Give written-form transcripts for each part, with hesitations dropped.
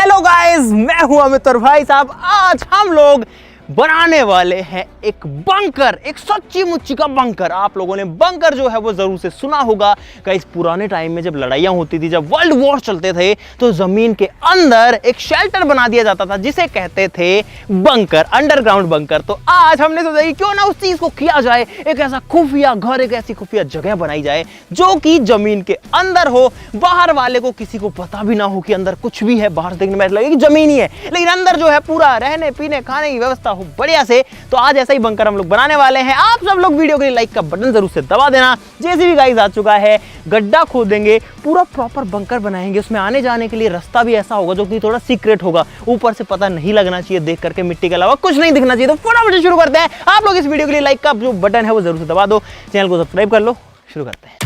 Hello guys, मैं हूं अमित और भाई साहब आज हम लोग बनाने वाले हैं एक बंकर, एक सच्ची मुच्ची का बंकर। आप लोगों ने बंकर जो है वो जरूर से सुना होगा। गाइस पुराने टाइम में जब लड़ाइयां होती थी, जब वर्ल्ड वॉर चलते थे, तो जमीन के अंदर एक शेल्टर बना दिया जाता था जिसे कहते थे बंकर, अंडरग्राउंड बंकर। तो आज हमने सोचा कि क्यों ना उस चीज को किया जाए, एक ऐसा खुफिया घर, एक ऐसी खुफिया जगह बनाई जाए जो कि जमीन के अंदर हो, बाहर वाले को किसी को पता भी ना हो कि अंदर कुछ भी है। बाहर देखने में लगे कि जमीन ही है, लेकिन अंदर जो है पूरा रहने पीने खाने की व्यवस्था बढ़िया से। तो आज ऐसा ही बंकर हम लोग बनाने वाले हैं। आप सब लोग वीडियो के लिए लाइक का बटन जरूर से दबा देना। जैसे भी गाइस आ चुका है, गड्ढा खोदेंगे, पूरा प्रॉपर बंकर बनाएंगे। उसमें आने जाने के लिए रास्ता भी ऐसा होगा जो कि थोड़ा सीक्रेट होगा, ऊपर से पता नहीं लगना चाहिए, देख करके मिट्टी के अलावा कुछ नहीं दिखना चाहिए। तो फटाफट शुरू करते हैं। आप लोग इस वीडियो के लिए लाइक का जो बटन है वो जरूर से दबा दो, चैनल को सब्सक्राइब कर लो। शुरू करते हैं।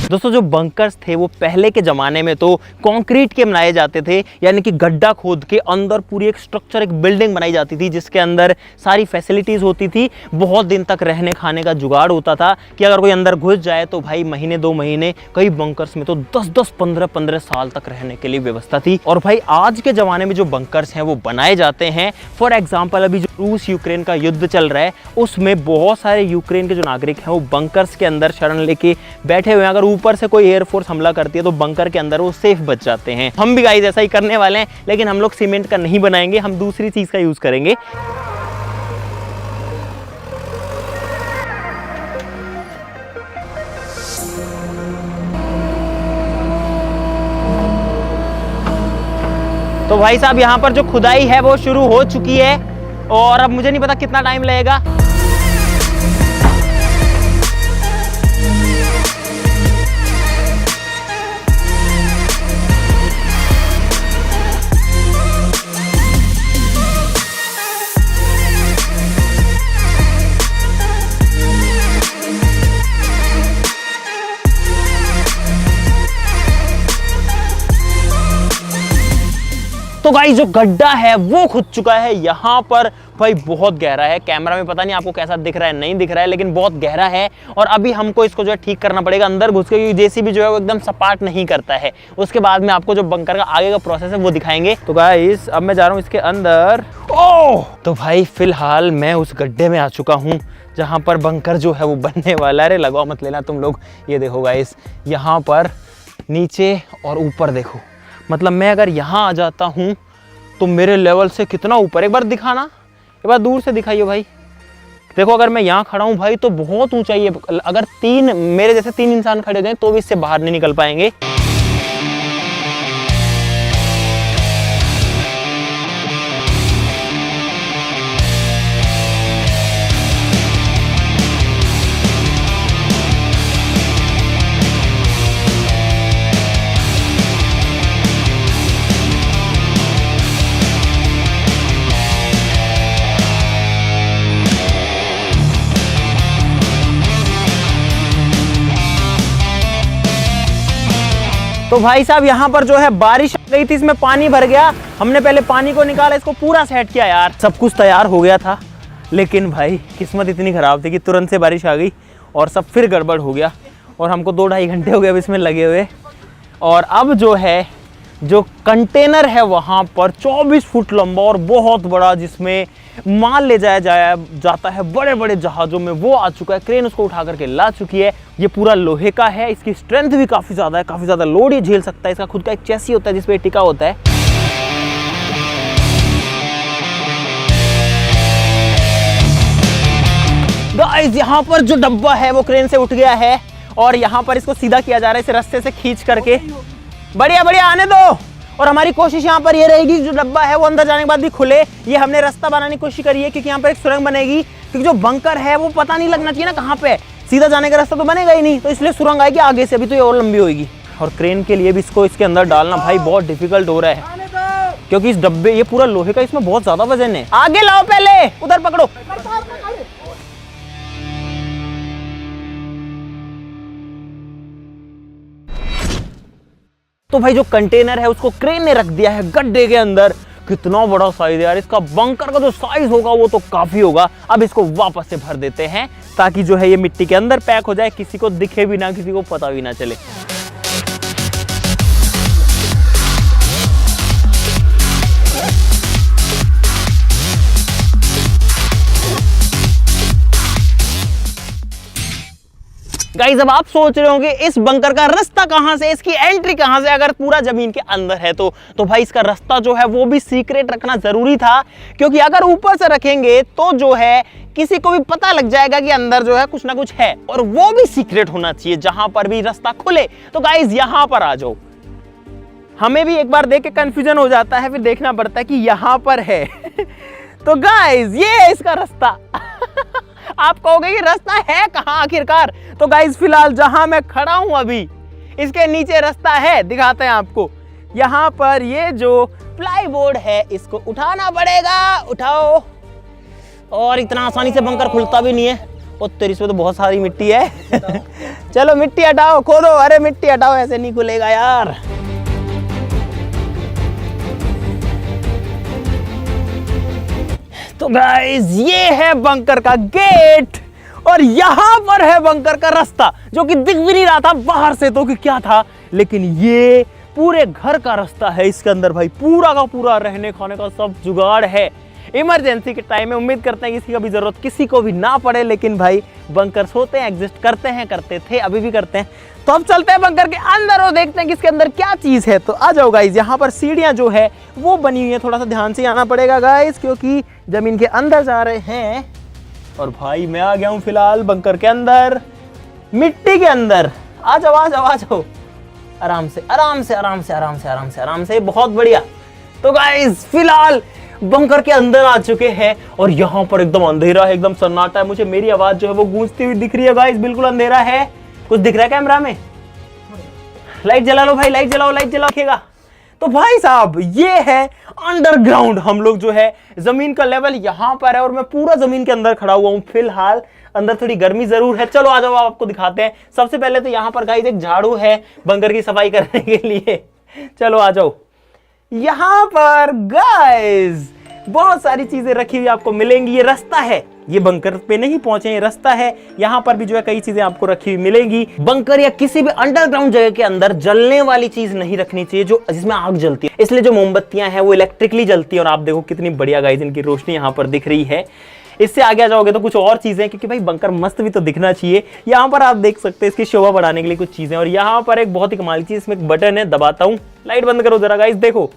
दोस्तों जो बंकर्स थे वो पहले के ज़माने में तो कंक्रीट के बनाए जाते थे, यानी कि गड्ढा खोद के अंदर पूरी एक स्ट्रक्चर, एक बिल्डिंग बनाई जाती थी जिसके अंदर सारी फैसिलिटीज़ होती थी। बहुत दिन तक रहने खाने का जुगाड़ होता था कि अगर कोई अंदर घुस जाए तो भाई महीने 2 महीने, कई बंकर्स में तो 10-10, 15-15 साल तक रहने के लिए व्यवस्था थी। और भाई आज के ज़माने में जो बंकर्स हैं वो बनाए जाते हैं, फॉर एग्जाम्पल अभी जो रूस यूक्रेन का युद्ध चल रहा है उसमें बहुत सारे यूक्रेन के जो नागरिक हैं वो बंकर्स के अंदर शरण लेके बैठे हुए हैं। अगर ऊपर से कोई एयरफोर्स हमला करती है तो बंकर के अंदर वो सेफ बच जाते हैं। हम भी गाइस ऐसा ही करने वाले हैं, लेकिन हम लोग सीमेंट का नहीं बनाएंगे, हम दूसरी चीज का यूज करेंगे। तो भाई साहब यहाँ पर जो खुदाई है वो शुरू हो चुकी है और अब मुझे नहीं पता कितना टाइम लगेगा। तो गाइस जो गड्ढा है वो खुद चुका है यहाँ पर। भाई बहुत गहरा है, कैमरा में पता नहीं आपको कैसा दिख रहा है, नहीं दिख रहा है, लेकिन बहुत गहरा है। और अभी हमको इसको जो है ठीक करना पड़ेगा अंदर घुस के, क्योंकि जेसीबी जो है वो एकदम सपाट नहीं करता है। उसके बाद में आपको जो बंकर का आगे का प्रोसेस है वो दिखाएंगे। तो गाइस अब मैं जा रहा हूँ इसके अंदर। ओह तो भाई फिलहाल मैं उस गड्ढे में आ चुका हूँ जहाँ पर बंकर जो है वो बनने वाला है। अरे लगाओ मत लेना तुम लोग, ये देखो गाइस यहाँ पर नीचे और ऊपर देखो, मतलब मैं अगर यहाँ आ जाता हूँ तो मेरे लेवल से कितना ऊपर, एक बार दिखाना, एक बार दूर से दिखाइए भाई। देखो अगर मैं यहाँ खड़ा हूँ भाई तो बहुत ऊंचाई है। अगर मेरे जैसे 3 इंसान खड़े हैं तो भी इससे बाहर नहीं निकल पाएंगे। तो भाई साहब यहाँ पर जो है बारिश आ गई थी, इसमें पानी भर गया। हमने पहले पानी को निकाला, इसको पूरा सेट किया यार। सब कुछ तैयार हो गया था, लेकिन भाई किस्मत इतनी खराब थी कि तुरंत से बारिश आ गई और सब फिर गड़बड़ हो गया। और हमको 2-2.5 घंटे हो गए अब इसमें लगे हुए। और अब जो है जो कंटेनर है वहाँ पर 24 फुट लंबा और बहुत बड़ा, जिसमें माल ले जाया जाता है बड़े बड़े जहाज़ों में, वो आ चुका है। क्रेन उसको उठा करके ला चुकी है। ये पूरा लोहे का है, इसकी स्ट्रेंथ भी काफ़ी ज़्यादा है, काफ़ी ज़्यादा लोड ये झेल सकता है। इसका खुद का एक चेसी होता है जिसपे टिका होता है। गाइस यहाँ पर जो डब्बा है वो क्रेन से उठ गया है और यहाँ पर इसको सीधा किया जा रहा है, इसे रस्ते से खींच करके। बढ़िया बढ़िया आने दो। और हमारी कोशिश यहाँ पर ये रहेगी जो डब्बा है वो अंदर जाने के बाद भी खुले। ये हमने रास्ता बनाने की कोशिश करी है क्योंकि यहाँ पर एक सुरंग बनेगी, क्योंकि जो बंकर है वो पता नहीं लगना चाहिए ना कहाँ पे, सीधा जाने का रास्ता तो बनेगा ही नहीं, तो इसलिए सुरंग आएगी आगे से, अभी तो ये और लंबी होगी। और क्रेन के लिए भी इसको इसके अंदर डालना भाई बहुत डिफिकल्ट हो रहा है, क्योंकि इस डब्बे, ये पूरा लोहे का, इसमें बहुत ज्यादा वजन है। आगे लाओ, पहले उधर पकड़ो। तो भाई जो कंटेनर है उसको क्रेन ने रख दिया है गड्ढे के अंदर। कितना बड़ा साइज है यार इसका। बंकर का जो साइज होगा वो तो काफी होगा। अब इसको वापस से भर देते हैं ताकि जो है ये मिट्टी के अंदर पैक हो जाए, किसी को दिखे भी ना, किसी को पता भी ना चले। गाइस अब आप सोच रहे होंगे इस बंकर का रास्ता कहां से, इसकी एंट्री कहां से, अगर पूरा जमीन के अंदर है तो भाई इसका रास्ता जो है वो भी सीक्रेट रखना जरूरी था, क्योंकि अगर ऊपर से रखेंगे तो जो है किसी को भी पता लग जाएगा कि अंदर जो है कुछ ना कुछ है, और वो भी सीक्रेट होना चाहिए जहां पर भी रास्ता खुले। तो गाइस यहां पर आ जाओ। हमें भी एक बार देख के कंफ्यूजन हो जाता है, फिर देखना पड़ता है कि यहां पर है तो गाइस ये है इसका रास्ता आप कहोगे कि रास्ता है कहां आखिरकार, तो गाइस फिलहाल जहां मैं खड़ा हूं अभी इसके नीचे रास्ता है, दिखाते हैं आपको। यहां पर ये जो प्लाईवुड है इसको उठाना पड़ेगा, उठाओ, और इतना आसानी से बंकर खुलता भी नहीं है। और तेरी इसमें तो बहुत सारी मिट्टी है चलो मिट्टी हटाओ, खोदो, अरे मिट्टी हटाओ, ऐसे नहीं खुलेगा यार। तो गाइस ये है बंकर का गेट, और यहां पर है बंकर का रास्ता, जो कि दिख भी नहीं रहा था बाहर से तो कि क्या था, लेकिन ये पूरे घर का रास्ता है। इसके अंदर भाई पूरा का पूरा रहने खाने का सब जुगाड़ है। इमरजेंसी के टाइम में उम्मीद करते हैं किसी का भी जरूरत किसी को भी ना पड़े, लेकिन भाई बंकर्स होते हैं, एग्जिस्ट करते हैं, करते थे, अभी भी करते हैं। तो अब चलते हैं बंकर के अंदर और देखते हैं कि इसके अंदर क्या चीज है। तो आ जाओ गाइस, यहाँ पर सीढ़ियां जो है वो बनी हुई है, थोड़ा सा ध्यान से आना पड़ेगा गाइस, क्योंकि जमीन के अंदर जा रहे हैं। और भाई मैं आ गया हूँ फिलहाल बंकर के अंदर, मिट्टी के अंदर। आ जाओ आ जाओ आ जाओ, आराम से आराम से आराम से आराम से आराम से आराम से, बहुत बढ़िया। तो गाइस फिलहाल बंकर के अंदर आ चुके हैं, और यहाँ पर एकदम अंधेरा है, एकदम सन्नाटा है। मुझे मेरी आवाज जो है वो गूंजती हुई दिख रही है गाइस, बिल्कुल अंधेरा है। कुछ दिख रहा है कैमरा में? लाइट जला लो भाई, लाइट जलाओ, लाइट जलाओ। तो भाई साहब ये है अंडरग्राउंड। हम लोग जो है जमीन का लेवल यहाँ पर है, और मैं पूरा जमीन के अंदर खड़ा हुआ हूँ फिलहाल। अंदर थोड़ी गर्मी जरूर है, चलो आ जाओ आपको दिखाते हैं। सबसे पहले तो यहाँ पर गाइस एक झाड़ू है बंकर की सफाई करने के लिए, चलो आ जाओ। यहाँ पर गाइस बहुत सारी चीजें रखी हुई आपको मिलेंगी। ये रास्ता है, ये बंकर पे नहीं पहुंचे, ये रास्ता है। यहाँ पर भी जो है कई चीजें आपको रखी हुई मिलेंगी। बंकर या किसी भी अंडरग्राउंड जगह के अंदर जलने वाली चीज नहीं रखनी चाहिए जो जिसमें आग जलती है, इसलिए जो मोमबत्तियां हैं वो इलेक्ट्रिकली जलती है। और आप देखो कितनी बढ़िया गाइस इनकी रोशनी यहाँ पर दिख रही है। इससे आगे जाओगे तो कुछ और चीजें, क्योंकि भाई बंकर मस्त भी तो दिखना चाहिए। यहाँ पर आप देख सकते हैं इसकी शोभा बढ़ाने के लिए कुछ चीजें। और यहाँ पर एक बहुत ही कमाल चीज, इसमें एक बटन है, दबाता हूँ, लाइट बंद करो जरा गाइस, देखो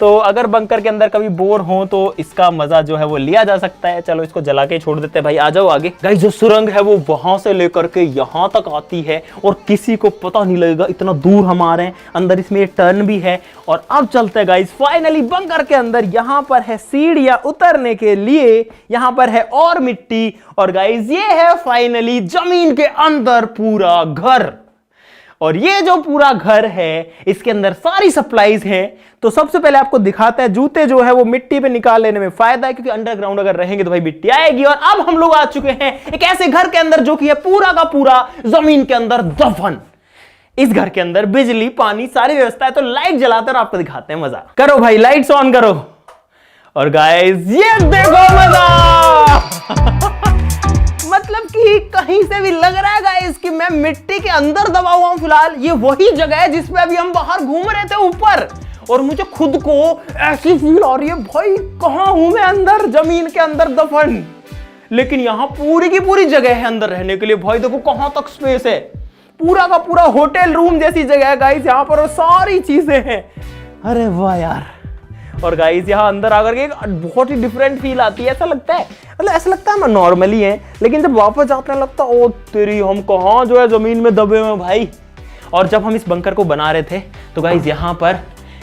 तो अगर बंकर के अंदर कभी बोर हो तो इसका मजा जो है वो लिया जा सकता है। चलो इसको जला के छोड़ देते हैं भाई, आ जाओ आगे। गाइस जो सुरंग है वो वहां से लेकर के यहाँ तक आती है, और किसी को पता नहीं लगेगा, इतना दूर हम आ रहे हैं। अंदर इसमें टर्न भी है। और अब चलते हैं गाइस फाइनली बंकर के अंदर। यहाँ पर है सीढ़ियां उतरने के लिए, यहाँ पर है और मिट्टी, और गाइस ये है फाइनली जमीन के अंदर पूरा घर। और ये जो पूरा घर है इसके अंदर सारी सप्लाईज हैं। तो सबसे पहले आपको दिखाता है, जूते जो है वो मिट्टी पे निकाल लेने में फायदा है, क्योंकि अंडरग्राउंड अगर रहेंगे तो भाई मिट्टी आएगी। और अब हम लोग आ चुके हैं एक ऐसे घर के अंदर जो कि है पूरा का पूरा जमीन के अंदर दफन। इस घर के अंदर बिजली पानी सारी व्यवस्था है। तो लाइट जलाते और आपको दिखाते हैं मजा। करो भाई लाइट्स ऑन करो, और गाइस ये देखो मजा मतलब कि कहीं से भी लग रहा है गाइस कि मैं मिट्टी के अंदर दबा हुआ हूं। फिलहाल ये वही जगह है जिसपे अभी हम बाहर घूम रहे थे ऊपर, और मुझे खुद को ऐसी फील आ रही है भाई कहां हूं मैं, अंदर जमीन के अंदर दफन। लेकिन यहां पूरी की पूरी जगह है अंदर रहने के लिए। भाई देखो कहां तक स्पेस है, पूरा का पूरा होटल रूम जैसी जगह है गाइस यहाँ पर, और सारी चीजें हैं। अरे वाह यार। और गाइस यहाँ अंदर आकर के बहुत ही डिफरेंट फील आती है। ऐसा लगता है, मतलब ऐसा लगता है हम नॉर्मली हैं, लेकिन जब वापस जाते हैं लगता है ओ तेरी हम कहाँ जो है जमीन में दबे हुए भाई। और जब हम इस बंकर को बना रहे थे तो गाइस यहाँ पर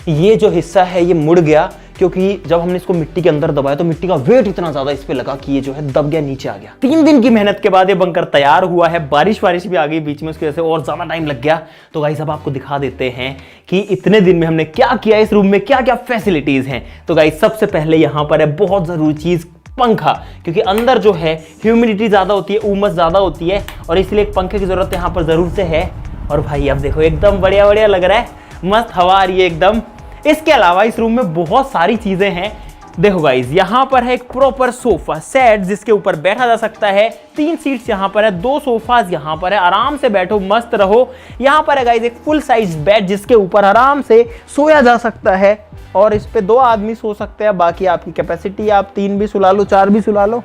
ये जो हिस्सा है ये मुड़ गया, क्योंकि जब हमने इसको मिट्टी के अंदर दबाया तो मिट्टी का वेट इतना ज्यादा इस पे लगा कि ये जो है दब गया, नीचे आ गया। 3 दिन की मेहनत के बाद ये बंकर तैयार हुआ है। बारिश भी आ गई बीच में, उसकी वजह से और ज्यादा टाइम लग गया। तो गाइस अब आपको दिखा देते हैं कि इतने दिन में हमने क्या किया, इस रूम में क्या क्या फैसिलिटीज हैं। तो गाइस सबसे पहले यहाँ पर है बहुत जरूरी चीज, पंखा, क्योंकि अंदर जो है ह्यूमिडिटी ज्यादा होती है, उमस ज्यादा होती है, और इसलिए एक पंखे की जरूरत यहाँ पर जरूर से है। और भाई अब देखो एकदम बढ़िया लग रहा है, मस्त हवा आ रही है एकदम। इसके अलावा इस रूम में बहुत सारी चीजें हैं देखो गाइस, यहाँ पर है एक प्रॉपर सोफा सेट जिसके ऊपर बैठा जा सकता है। 3 सीट्स यहाँ पर है, 2 सोफाज यहाँ पर है, आराम से बैठो मस्त रहो। यहाँ पर है गाइस एक फुल साइज बेड जिसके ऊपर आराम से सोया जा सकता है और इस पे 2 आदमी सो सकते हैं। बाकी आपकी कैपेसिटी, आप 3 भी सुला लो, 4 भी सुला लो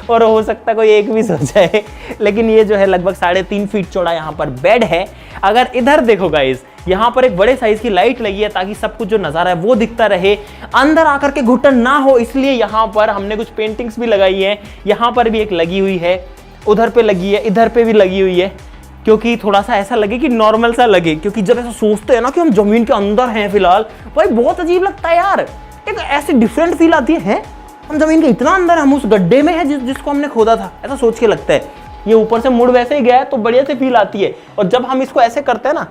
और हो सकता है कोई एक भी सो जाए। लेकिन ये जो है लगभग 3.5 फीट चौड़ा यहाँ पर बेड है। अगर इधर देखो गाइस, यहाँ पर एक बड़े साइज की लाइट लगी है ताकि सब कुछ जो नजारा है वो दिखता रहे, अंदर आकर के घुटन ना हो, इसलिए यहाँ पर हमने कुछ पेंटिंग्स भी लगाई है। यहाँ पर भी एक लगी हुई है, उधर पे लगी है, इधर पे भी लगी हुई है, क्योंकि थोड़ा सा ऐसा लगे कि नॉर्मल सा लगे। क्योंकि जब ऐसा सोचते हैं ना कि हम जमीन के अंदर हैं फिलहाल, भाई बहुत अजीब लगता है यार। एक ऐसी डिफरेंट फील आती है, हम जमीन के इतना अंदर, हम उस गड्ढे में हैं जिसको हमने खोदा था, ऐसा सोच के लगता है। ये ऊपर से मुड़ वैसे ही गया है तो बढ़िया से फील आती है। और जब हम इसको ऐसे करते हैं ना,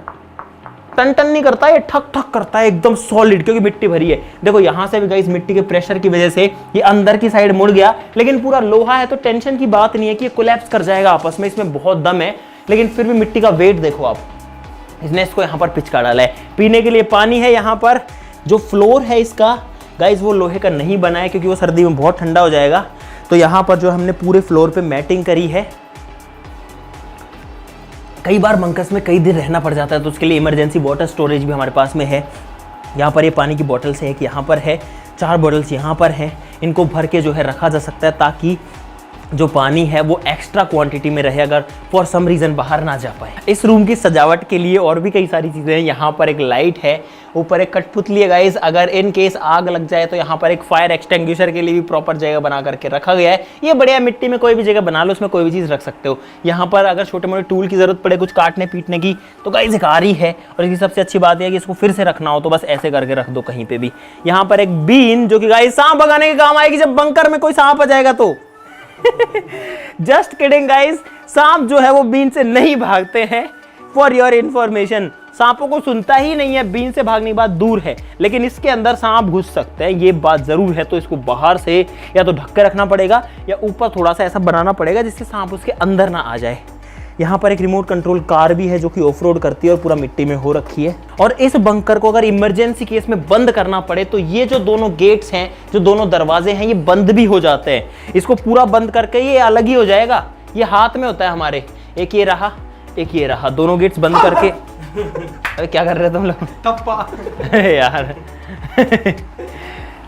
टन टन नहीं करता, ये ठक ठक करता है एकदम सॉलिड, क्योंकि मिट्टी भरी है। देखो यहाँ से भी गाइस मिट्टी के प्रेशर की वजह से ये अंदर की साइड मुड़ गया, लेकिन पूरा लोहा है तो टेंशन की बात नहीं है कि ये कोलैप्स कर जाएगा आपस में, इसमें बहुत दम है। लेकिन फिर भी मिट्टी का वेट देखो आप, इसने इसको यहाँ पर पिचका डाला है। पीने के लिए पानी है यहाँ पर। जो फ्लोर है इसका गाइस वो लोहे का नहीं बना है क्योंकि वो सर्दी में बहुत ठंडा हो जाएगा। तो यहाँ पर जो हमने पूरे फ्लोर पे मैटिंग करी है। कई बार बंकर्स में कई दिन रहना पड़ जाता है तो उसके लिए इमरजेंसी वाटर स्टोरेज भी हमारे पास में है। यहाँ पर ये पानी की बॉटल्स है, एक यहाँ पर है, 4 बॉटल्स यहाँ पर हैं। इनको भर के जो है रखा जा सकता है ताकि जो पानी है वो एक्स्ट्रा क्वांटिटी में रहे, अगर फॉर सम रीज़न बाहर ना जा पाए। इस रूम की सजावट के लिए और भी कई सारी चीज़ें हैं। यहाँ पर एक लाइट है, ऊपर एक कठपुतली है गाइस, अगर इन केस आग लग जाए तो यहाँ पर एक फायर एक्सटिंग्विशर के लिए भी प्रॉपर जगह बना करके रखा गया है। ये बढ़िया, मिट्टी में कोई भी जगह बना लो, उसमें कोई भी चीज़ रख सकते हो। यहाँ पर अगर छोटे मोटे टूल की जरूरत पड़े कुछ काटने पीटने की तो गाइस एक आरी है। और इसकी सबसे अच्छी बात है कि इसको फिर से रखना हो तो बस ऐसे करके रख दो कहीं पे भी। यहाँ पर एक बीन जो कि गाइस सांप भगाने के काम आएगी जब बंकर में कोई सांप आ जाएगा तो। जस्ट किडिंग गाइस, सांप जो है वो बीन से नहीं भागते हैं, फॉर योर इंफॉर्मेशन। सांपों को सुनता ही नहीं है, बीन से भागने की बात दूर है, लेकिन इसके अंदर सांप घुस सकते हैं, ये बात जरूर है। तो इसको बाहर से या तो ढक के रखना पड़ेगा या ऊपर थोड़ा सा ऐसा बनाना पड़ेगा जिससे सांप उसके अंदर ना आ जाए। यहाँ पर एक रिमोट कंट्रोल कार भी है जो कि ऑफ रोड करती है और पूरा मिट्टी में हो रखी है। और इस बंकर को अगर इमरजेंसी केस में बंद करना पड़े तो ये जो दोनों गेट्स हैं, जो दोनों दरवाजे हैं, ये बंद भी हो जाते हैं। इसको पूरा बंद करके ये अलग ही हो जाएगा। ये हाथ में होता है हमारे, एक ये रहा, एक ये रहा, दोनों गेट्स बंद करके। अरे क्या कर रहे हो तुम लोग? टप्पा। अरे यार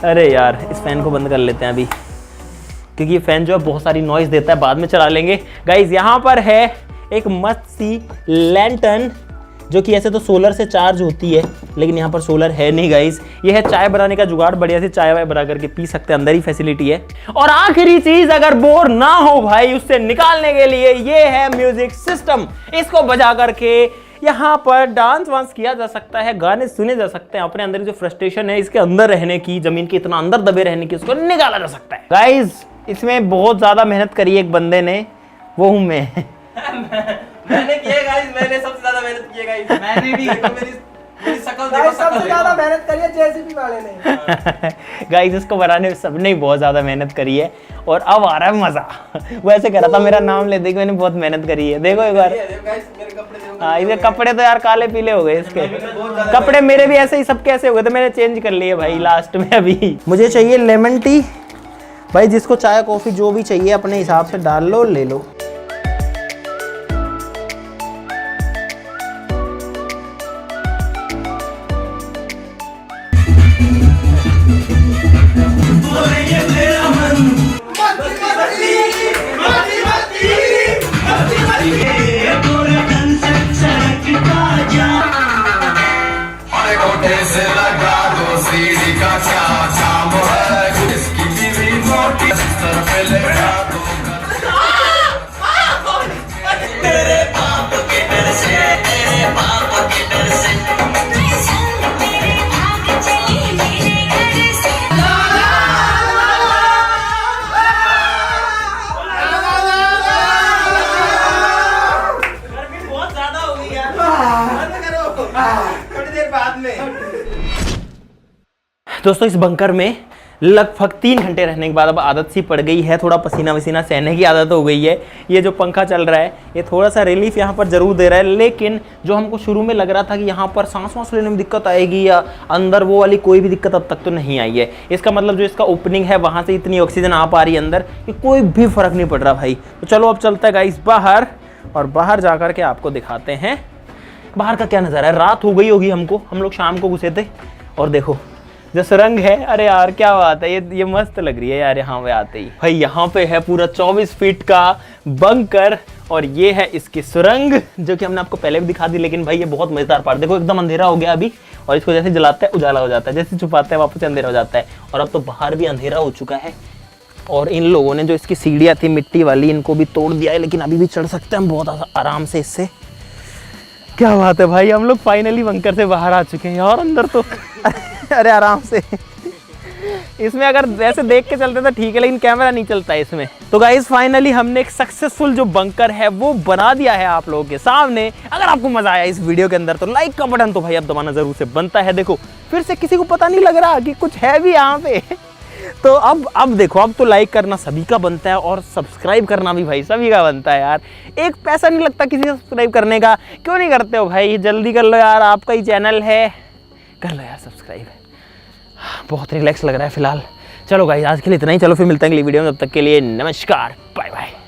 अरे यार, इस फैन को बंद कर लेते हैं अभी, क्योंकि ये फैन जो है बहुत सारी नॉइज देता है, बाद में चला लेंगे। गाइज यहाँ पर है एक मस्त सी लैंटर्न जो कि ऐसे तो सोलर से चार्ज होती है, लेकिन यहाँ पर सोलर है नहीं गाइस। ये है चाय बनाने का जुगाड़, बढ़िया से चाय वाय बना करके पी सकते हैं, अंदर ही फैसिलिटी है। और आखिरी चीज, अगर बोर ना हो भाई उससे निकालने के लिए, ये है म्यूजिक सिस्टम। इसको बजा करके यहाँ पर डांस वांस किया जा सकता है, गाने सुने जा सकते हैं, अपने अंदर जो फ्रस्ट्रेशन है इसके अंदर रहने की, जमीन के इतना अंदर दबे रहने की, उसको निकाला जा सकता है। गाइज इसमें बहुत ज्यादा मेहनत करी है एक बंदे ने, वो हूं मैं। मैंने किया गाइस, मैंने सबसे ज्यादा मेहनत की है गाइस। मैंने भी देखो मेरी शक्ल देखो, सबसे ज्यादा मेहनत करी है जेसीबी वाले ने। गाइस इसको बनाने में सबने बहुत ज्यादा मेहनत करी है और अब आ रहा है मजा। वो ऐसे कह रहा था मेरा नाम ले दे कि मैंने बहुत मेहनत करी है। देखो एक बार, हाँ इसके कपड़े तो यार काले पीले हो गए इसके कपड़े, मेरे भी ऐसे ही सबके ऐसे हो गए थे, मैंने चेंज कर लिए भाई लास्ट में। अभी मुझे चाहिए लेमन टी भाई, जिसको चाय कॉफी जो भी चाहिए अपने हिसाब से डाल लो, ले लो। दोस्तों इस बंकर में लगभग 3 घंटे रहने के बाद अब आदत सी पड़ गई है, थोड़ा पसीना वसीना सहने की आदत हो गई है। ये जो पंखा चल रहा है ये थोड़ा सा रिलीफ यहाँ पर ज़रूर दे रहा है, लेकिन जो हमको शुरू में लग रहा था कि यहाँ पर सांस वांस लेने में दिक्कत आएगी या अंदर, वो वाली कोई भी दिक्कत अब तक तो नहीं आई है। इसका मतलब जो इसका ओपनिंग है वहाँ से इतनी ऑक्सीजन आ पा रही है अंदर कि कोई भी फ़र्क नहीं पड़ रहा भाई। तो चलो अब चलता है गाइस बाहर, और बाहर जा कर के आपको दिखाते हैं बाहर का क्या नज़ारा है। रात हो गई होगी हमको, हम लोग शाम को घुसे थे, और देखो जो सुरंग है, अरे यार क्या बात है, ये मस्त लग रही है यार यहाँ पे आते ही। भाई यहाँ पे है पूरा 24 फीट का बंकर, और ये है इसकी सुरंग जो कि हमने आपको पहले भी दिखा दी। लेकिन भाई ये बहुत मजेदार पार्ट, देखो एकदम अंधेरा हो गया अभी, और इसको जैसे जलाते हैं उजाला हो जाता है, जैसे छुपाते हैं वापस अंधेरा हो जाता है। और अब तो बाहर भी अंधेरा हो चुका है, और इन लोगों ने जो इसकी सीढ़ियाँ थी मिट्टी वाली, इनको भी तोड़ दिया है, लेकिन अभी भी चढ़ सकते हैं हम बहुत आराम से इससे। क्या बात है भाई, हम लोग फाइनली बंकर से बाहर आ चुके हैं यार। अंदर तो अरे आराम से, इसमें अगर वैसे देख के चलते तो ठीक है, लेकिन कैमरा नहीं चलता है इसमें। तो गाइस फाइनली हमने एक सक्सेसफुल जो बंकर है वो बना दिया है आप लोगों के सामने। अगर आपको मजा आया इस वीडियो के अंदर तो लाइक का बटन तो भाई अब दबाना जरूर से बनता है। देखो फिर से किसी को पता नहीं लग रहा कि कुछ है भी यहाँ पे तो अब देखो, अब तो लाइक करना सभी का बनता है, और सब्सक्राइब करना भी भाई सभी का बनता है यार। एक पैसा नहीं लगता किसी से सब्सक्राइब करने का, क्यों नहीं करते हो भाई, जल्दी कर लो यार, आपका ही चैनल है, कर लो यार सब्सक्राइब। बहुत रिलैक्स लग रहा है फिलहाल। चलो गाइस आज के लिए इतना ही, चलो फिर मिलते हैं अगली वीडियो में, तब तक के लिए नमस्कार, बाय बाय।